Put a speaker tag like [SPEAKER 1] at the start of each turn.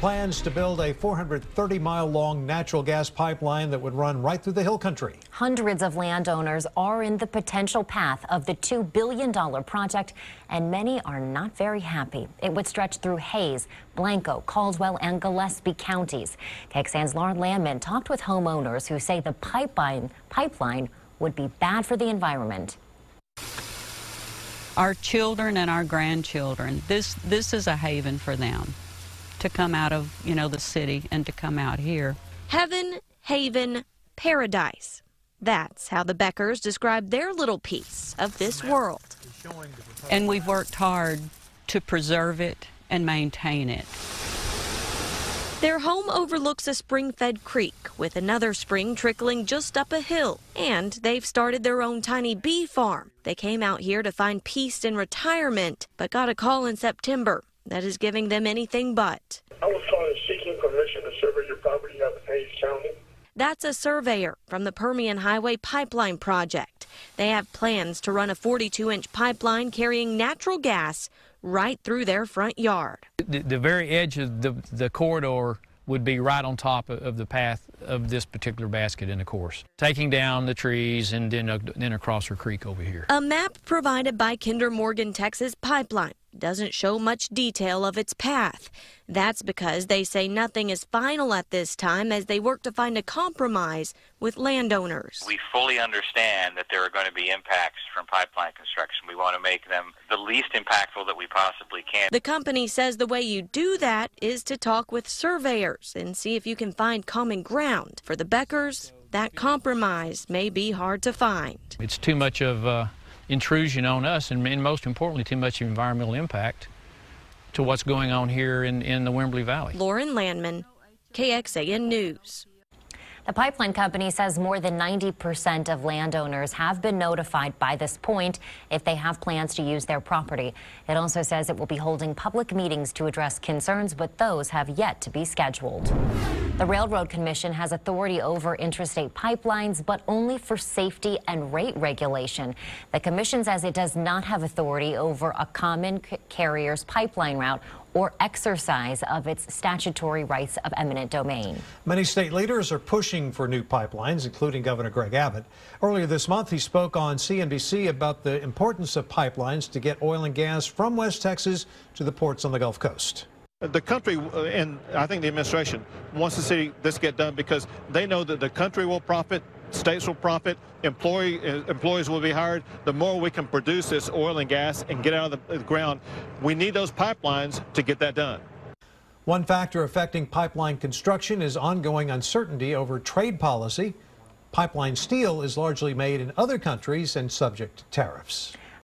[SPEAKER 1] plans to build a 430-mile-long natural gas pipeline that would run right through the hill country.
[SPEAKER 2] Hundreds of landowners are in the potential path of the $2 billion project, and many are not very happy. It would stretch through Hayes, Blanco, Caldwell, and Gillespie counties. KXAN's Lauren Landman talked with homeowners who say the pipeline would be bad for the environment.
[SPEAKER 3] Our children and our grandchildren, this is a haven for them to come out of, the city and to come out here.
[SPEAKER 4] Heaven, haven, paradise. That's how the Beckers describe their little piece of this world.
[SPEAKER 3] And we've worked hard to preserve it and maintain it.
[SPEAKER 4] Their home overlooks a spring-fed creek with another spring trickling just up a hill. And they've started their own tiny bee farm. They came out here to find peace and retirement, but got a call in September that is giving them anything but.
[SPEAKER 5] I was calling seeking permission to survey your property up in Hayes County.
[SPEAKER 4] That's a surveyor from the Permian Highway Pipeline Project. They have plans to run a 42-inch pipeline carrying natural gas right through their front yard.
[SPEAKER 6] The very edge of the corridor would be right on top of the path of this particular basket in the course, taking down the trees and then across our creek over here.
[SPEAKER 4] A map provided by Kinder Morgan Texas Pipeline doesn't show much detail of its path. That's because they say nothing is final at this time as they work to find a compromise with landowners.
[SPEAKER 7] We fully understand that there are going to be impacts from pipeline construction. We want to make them the least impactful that we possibly can.
[SPEAKER 4] The company says the way you do that is to talk with surveyors and see if you can find common ground. For the Beckers, that compromise may be hard to find.
[SPEAKER 6] It's too much of intrusion on us, and most importantly, too much environmental impact to what's going on here in the Wimberley Valley.
[SPEAKER 4] Lauren Landman, KXAN News.
[SPEAKER 2] The pipeline company says more than 90% of landowners have been notified by this point if they have plans to use their property. It also says it will be holding public meetings to address concerns, but those have yet to be scheduled. The Railroad Commission has authority over interstate pipelines, but only for safety and rate regulation. The commission says it does not have authority over a common carrier's pipeline route or exercise of its statutory rights of eminent domain.
[SPEAKER 1] Many state leaders are pushing for new pipelines, including Governor Greg Abbott. Earlier this month, he spoke on CNBC about the importance of pipelines to get oil and gas from West Texas to the ports on the Gulf Coast.
[SPEAKER 8] The country, and I think the administration, wants to see this get done because they know that the country will profit, states will profit, employees will be hired. The more we can produce this oil and gas and get out of the ground, we need those pipelines to get that done.
[SPEAKER 1] One factor affecting pipeline construction is ongoing uncertainty over trade policy. Pipeline steel is largely made in other countries and subject to tariffs.